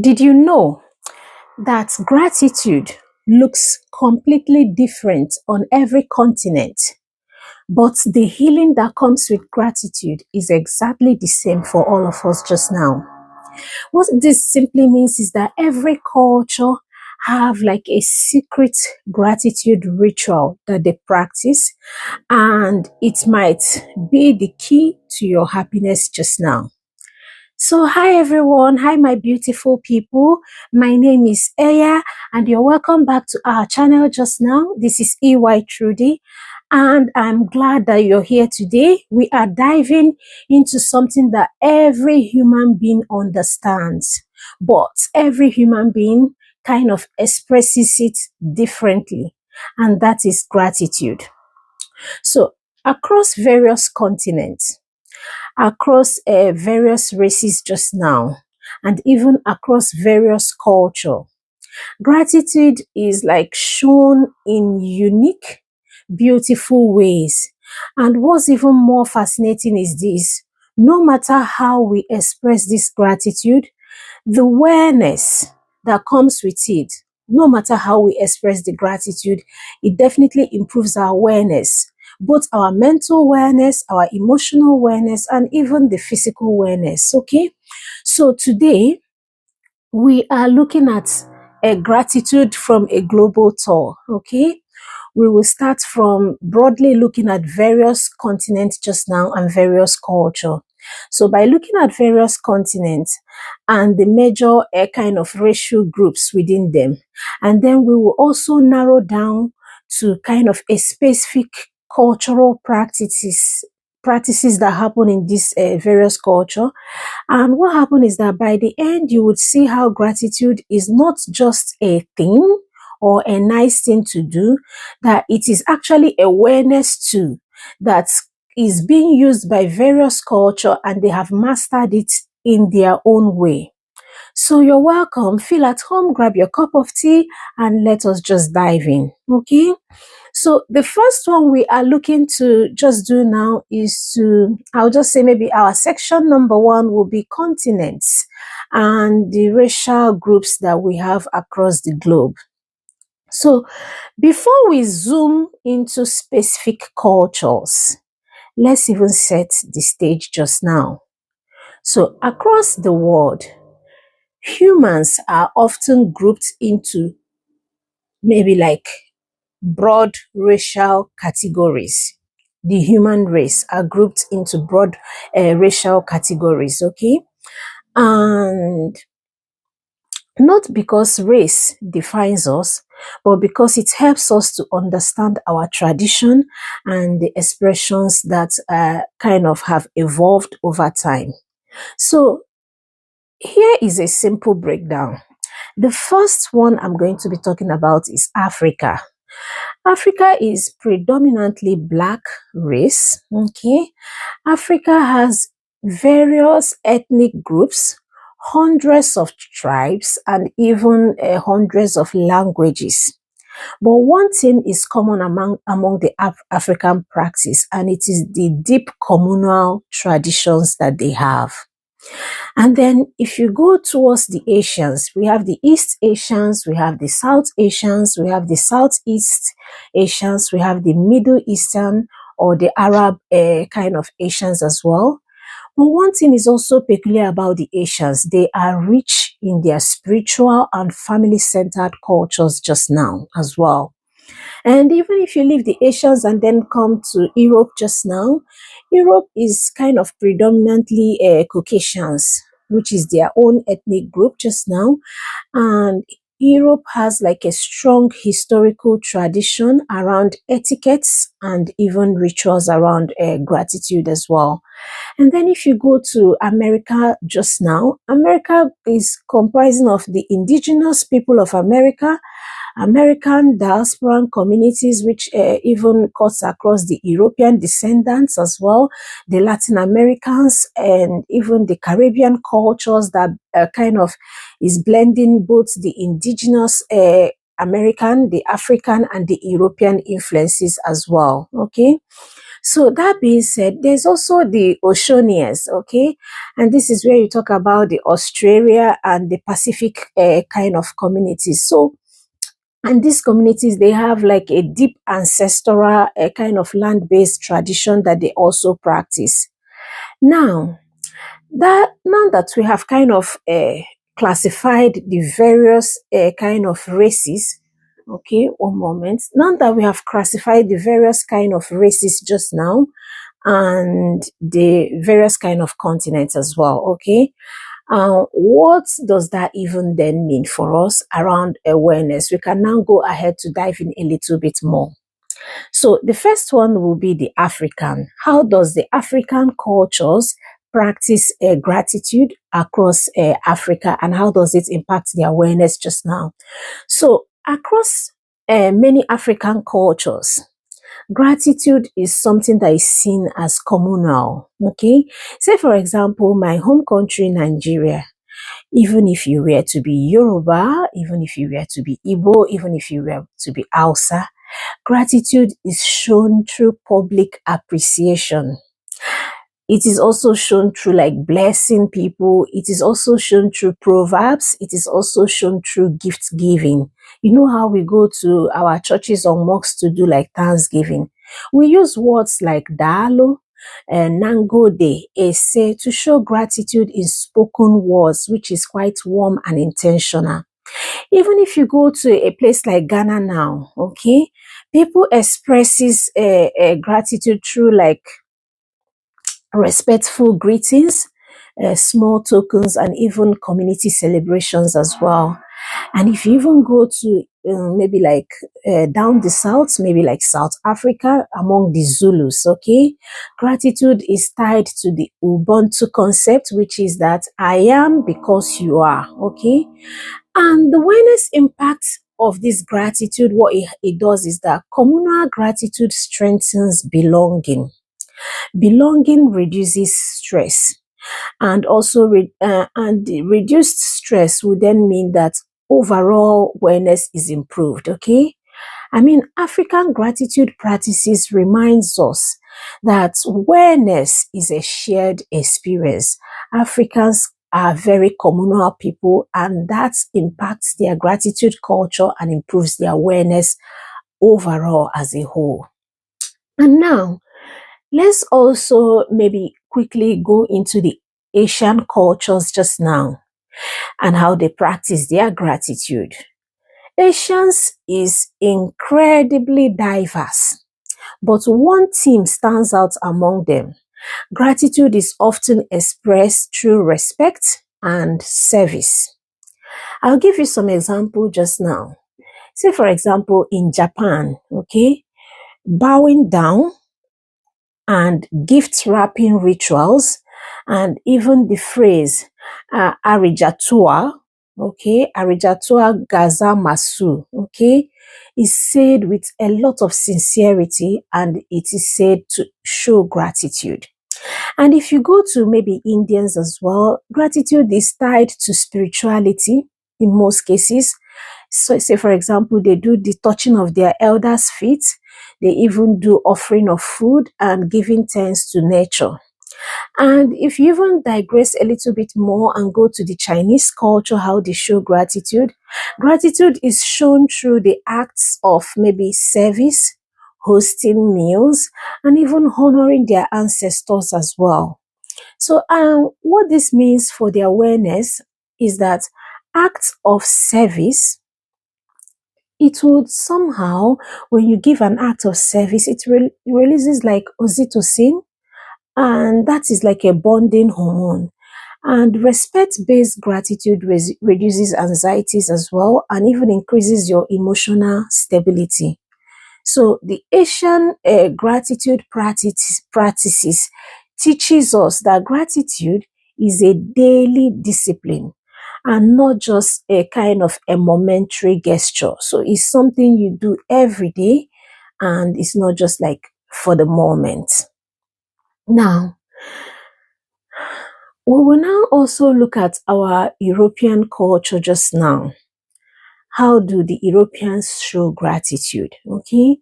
Did you know that gratitude looks completely different on every continent, but the healing that comes with gratitude is exactly the same for all of us just now? What this simply means is that every culture have like a secret gratitude ritual that they practice, and it might be the key to your happiness just now. So, hi everyone. Hi, my beautiful people. My name is Eya, and you're welcome back to our channel just now. This is EyTrudy, and I'm glad that you're here today. We are diving into something that every human being understands, but every human being kind of expresses it differently, and that is gratitude. So, across various continents, across various races just now, and even across various culture, gratitude is like shown in unique, beautiful ways. And what's even more fascinating is this: no matter how we express this gratitude, the awareness that comes with it, no matter how we express the gratitude, it definitely improves our awareness, both our mental awareness, our emotional awareness, and even the physical awareness. Okay, so today we are looking at a gratitude from a global tour. Okay, we will start from broadly looking at various continents just now and various culture. So by looking at various continents and the major kind of racial groups within them, and then we will also narrow down to kind of a specific cultural practices that happen in this various culture. And what happened is that by the end, you would see how gratitude is not just a thing or a nice thing to do, that it is actually awareness too, that is being used by various culture and they have mastered it in their own way. So you're welcome. Feel at home, grab your cup of tea, and let us just dive in. Okay. So the first one we are looking to just do now is I'll just say maybe our section number one will be continents and the racial groups that we have across the globe. So before we zoom into specific cultures, let's even set the stage just now. So across the world, humans are often grouped into maybe like broad racial categories. The human race are grouped into broad racial categories, okay? And not because race defines us, but because it helps us to understand our tradition and the expressions that kind of have evolved over time. So here is a simple breakdown. The first one I'm going to be talking about is Africa. Africa is predominantly black race, okay? Africa has various ethnic groups, hundreds of tribes, and even hundreds of languages. But one thing is common among the African practice, and it is the deep communal traditions that they have. And then if you go towards the Asians, we have the East Asians, we have the South Asians, we have the Southeast Asians, we have the Middle Eastern or the Arab kind of Asians as well. But one thing is also peculiar about the Asians. They are rich in their spiritual and family-centered cultures just now as well. And even if you leave the Asians and then come to Europe just now, Europe is kind of predominantly Caucasians, which is their own ethnic group just now. And Europe has like a strong historical tradition around etiquettes and even rituals around gratitude as well. And then if you go to America just now, America is comprising of the indigenous people of America, American diasporan communities, which even cuts across the European descendants as well, the Latin Americans, and even the Caribbean cultures that kind of is blending both the indigenous American, the African, and the European influences as well. Okay. So that being said, there's also the Oceanians, okay? And this is where you talk about the Australia and the Pacific kind of communities. So, and these communities, they have like a deep ancestral kind of land-based tradition that they also practice. Now, now that we have kind of classified the various kind of races, okay, one moment. Now that we have classified the various kind of races just now, and the various kind of continents as well, okay, what does that even then mean for us around awareness? We can now go ahead to dive in a little bit more. So the first one will be the African. How does the African cultures practice gratitude across Africa, and how does it impact the awareness just now? So across many African cultures, gratitude is something that is seen as communal. Okay, say for example, my home country, Nigeria. Even if you were to be Yoruba, even if you were to be Igbo, even if you were to be Hausa, gratitude is shown through public appreciation. It is also shown through like blessing people. It is also shown through proverbs. It is also shown through gift giving. You know how we go to our churches or mosques to do like Thanksgiving. We use words like dalo and nangode, ese to show gratitude in spoken words, which is quite warm and intentional. Even if you go to a place like Ghana now, okay, people expresses gratitude through like respectful greetings, small tokens, and even community celebrations as well. And if you even go to maybe like down the south, maybe like South Africa, among the Zulus, okay, gratitude is tied to the Ubuntu concept, which is that I am because you are, okay. And the awareness impact of this gratitude, what it does is that communal gratitude strengthens belonging. Belonging reduces stress, and also and the reduced stress would then mean that overall wellness is improved. Okay, I mean, African gratitude practices reminds us that wellness is a shared experience. Africans are very communal people, and that impacts their gratitude culture and improves their awareness overall as a whole. And now, let's also maybe quickly go into the Asian cultures just now and how they practice their gratitude. Asians is incredibly diverse, but one theme stands out among them. Gratitude is often expressed through respect and service. I'll give you some example just now. Say, for example, in Japan, okay, bowing down and gift wrapping rituals, and even the phrase arigatua, okay, arigatua gazamasu, okay, is said with a lot of sincerity, and it is said to show gratitude. And if you go to maybe Indians as well, gratitude is tied to spirituality in most cases. So say for example, they do the touching of their elders' feet. They even do offering of food and giving thanks to nature. And if you even digress a little bit more and go to the Chinese culture, how they show gratitude, gratitude is shown through the acts of maybe service, hosting meals, and even honoring their ancestors as well. So, what this means for the awareness is that acts of service, it would somehow, when you give an act of service, it releases like oxytocin, and that is like a bonding hormone. And respect-based gratitude reduces anxieties as well, and even increases your emotional stability. So the Asian gratitude practices teaches us that gratitude is a daily discipline and not just a kind of a momentary gesture. So it's something you do every day, and it's not just like for the moment. Now, we will now also look at our European culture just now. How do the Europeans show gratitude? Okay.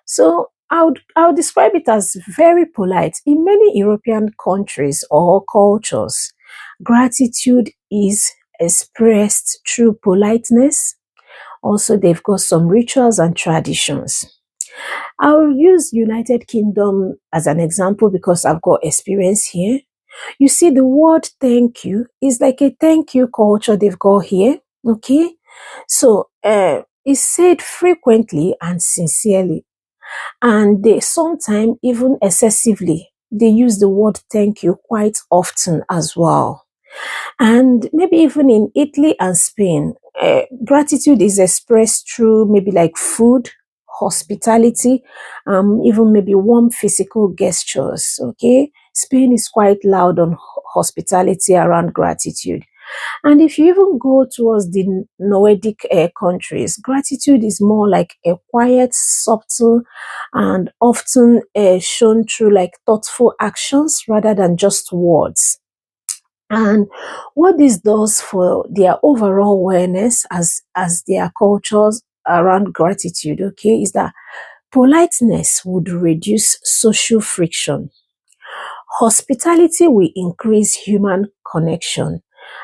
So I'll describe it as very polite. In many European countries or cultures, gratitude is expressed through politeness. Also, they've got some rituals and traditions. I'll use United Kingdom as an example because I've got experience here. You see, the word thank you is like a thank you culture they've got here. Okay. So, it's said frequently and sincerely, and they sometimes even excessively. They use the word thank you quite often as well. And maybe even in Italy and Spain, gratitude is expressed through maybe like food, hospitality, even maybe warm physical gestures. Okay. Spain is quite loud on hospitality around gratitude. And if you even go towards the Nordic countries, gratitude is more like a quiet, subtle, and often shown through like thoughtful actions rather than just words. And what this does for their overall awareness as their cultures around gratitude, okay, is that politeness would reduce social friction. Hospitality will increase human connection,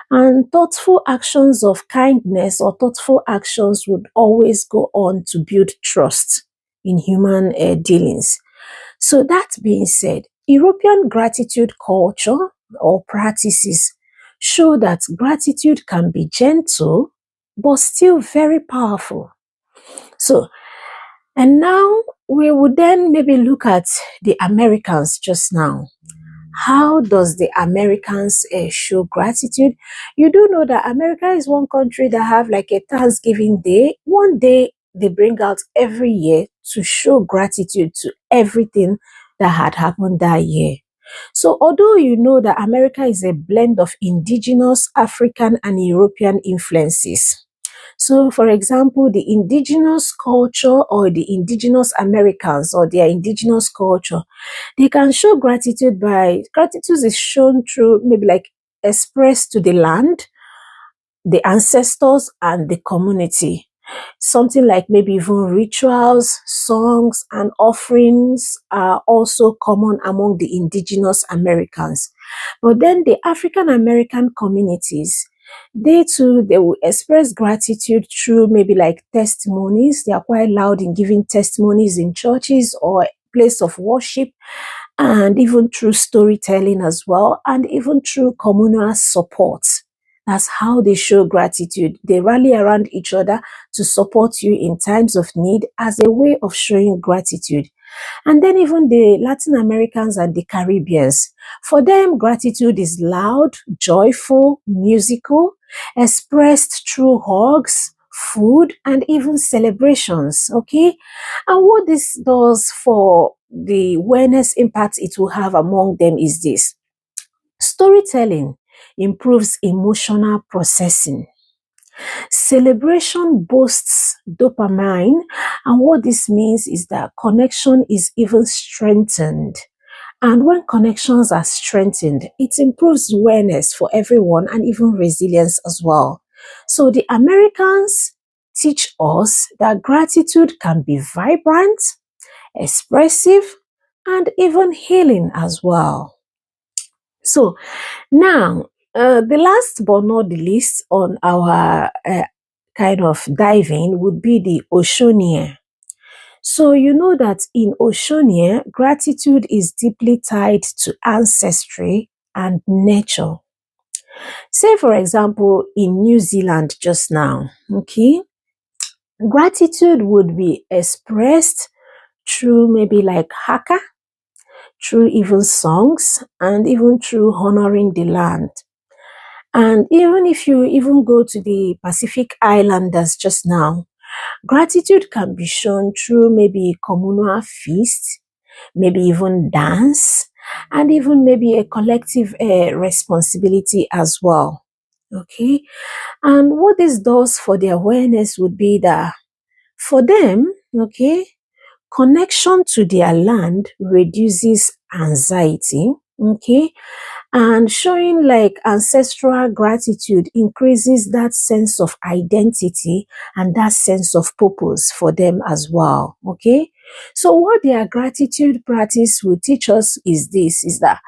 and thoughtful actions of kindness or thoughtful actions would always go on to build trust in human dealings. So, that being said, European gratitude culture or practices show that gratitude can be gentle but still very powerful. So, and now we would then maybe look at the Americans just now. How does the Americans show gratitude? You do know that America is one country that have like a Thanksgiving Day. One day they bring out every year to show gratitude to everything that had happened that year. So although you know that America is a blend of indigenous, African, and European influences. So, for example, the indigenous culture or the indigenous Americans or their indigenous culture, they can show gratitude by gratitude is shown through maybe like expressed to the land, the ancestors, and the community. Something like maybe even rituals, songs, and offerings are also common among the indigenous Americans. But then the African American communities, they too, they will express gratitude through maybe like testimonies. They are quite loud in giving testimonies in churches or place of worship, and even through storytelling as well, and even through communal support. That's how they show gratitude. They rally around each other to support you in times of need as a way of showing gratitude. And then even the Latin Americans and the Caribbeans, for them, gratitude is loud, joyful, musical, expressed through hugs, food, and even celebrations. Okay. And what this does for the awareness impact it will have among them is this: storytelling improves emotional processing. Celebration boosts dopamine, and what this means is that connection is even strengthened. And when connections are strengthened, it improves awareness for everyone and even resilience as well. So the Americans teach us that gratitude can be vibrant, expressive, and even healing as well. So now, the last but not the least on our kind of diving would be the Oceania. So you know that in Oceania, gratitude is deeply tied to ancestry and nature. Say, for example, in New Zealand just now, okay, gratitude would be expressed through maybe like haka, through even songs, and even through honoring the land. And even if you even go to the Pacific Islanders just now, gratitude can be shown through maybe communal feast, maybe even dance, and even maybe a collective responsibility as well. Okay. And what this does for the awareness would be that for them, okay, connection to their land reduces anxiety. Okay. And showing like ancestral gratitude increases that sense of identity and that sense of purpose for them as well. Okay. So what their gratitude practice will teach us is this, is that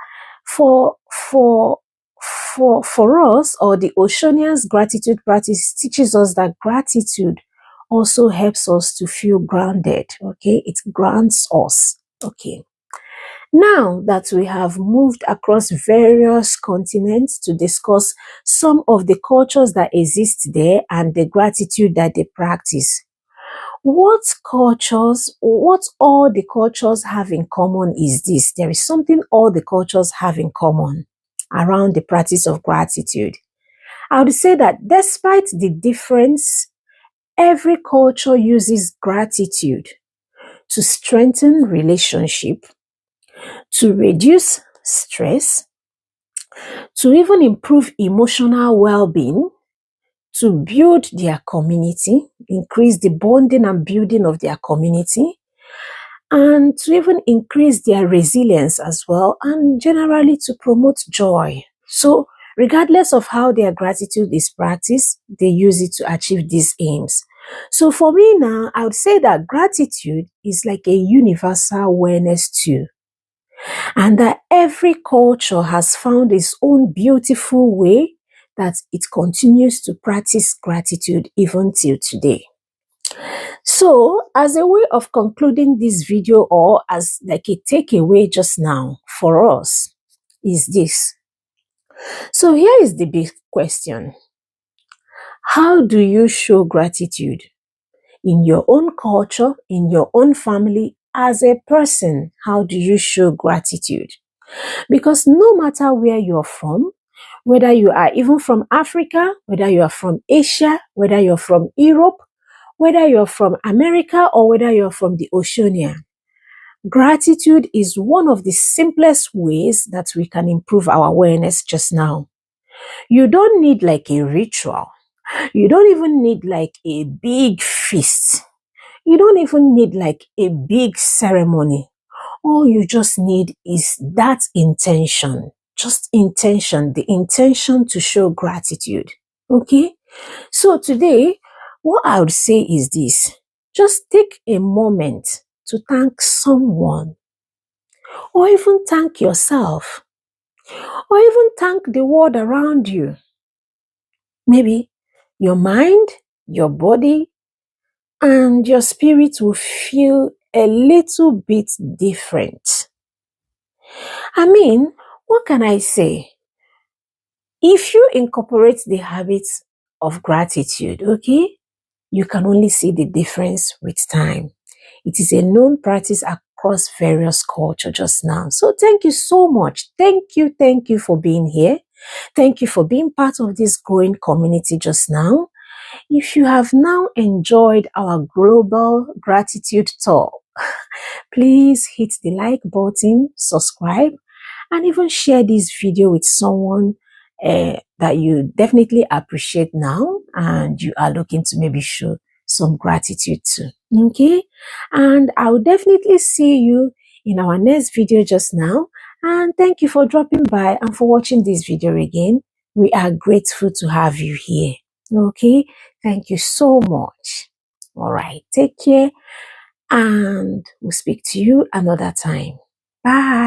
for us, or the Oceanians gratitude practice teaches us that gratitude also helps us to feel grounded. Okay, it grounds us. Okay, now that we have moved across various continents to discuss some of the cultures that exist there and the gratitude that they practice, what all the cultures have in common is this. There is something all the cultures have in common around the practice of gratitude. I would say that despite the difference, every culture uses gratitude to strengthen relationship, to reduce stress, to even improve emotional well-being, to build their community, increase the bonding and building of their community, and to even increase their resilience as well, and generally to promote joy. So, regardless of how their gratitude is practiced, they use it to achieve these aims. So, for me now, I would say that gratitude is like a universal wellness tool, and that every culture has found its own beautiful way that it continues to practice gratitude even till today. So, as a way of concluding this video, or as like a takeaway just now for us, is this. So, here is the big question. How do you show gratitude in your own culture, in your own family, as a person? How do you show gratitude? Because no matter where you're from, whether you are even from Africa, whether you are from Asia, whether you're from Europe, whether you're from America, or whether you're from the Oceania, gratitude is one of the simplest ways that we can improve our awareness just now. You don't need like a ritual. You don't even need like a big feast. You don't even need like a big ceremony. All you just need is that intention. Just intention, the intention to show gratitude. Okay? So today, what I would say is this. Just take a moment to thank someone, or even thank yourself, or even thank the world around you. Maybe your mind, your body, and your spirit will feel a little bit different. I mean, what can I say? If you incorporate the habits of gratitude, okay, you can only see the difference with time. It is a known practice across various cultures just now. So thank you so much. Thank you for being here. Thank you for being part of this growing community just now. If you have now enjoyed our global gratitude tour, please hit the like button, subscribe, and even share this video with someone that you definitely appreciate now and you are looking to maybe show some gratitude to. Okay? And I will definitely see you in our next video just now. And thank you for dropping by and for watching this video again. We are grateful to have you here. Okay? Thank you so much. All right. Take care, and we'll speak to you another time. Bye.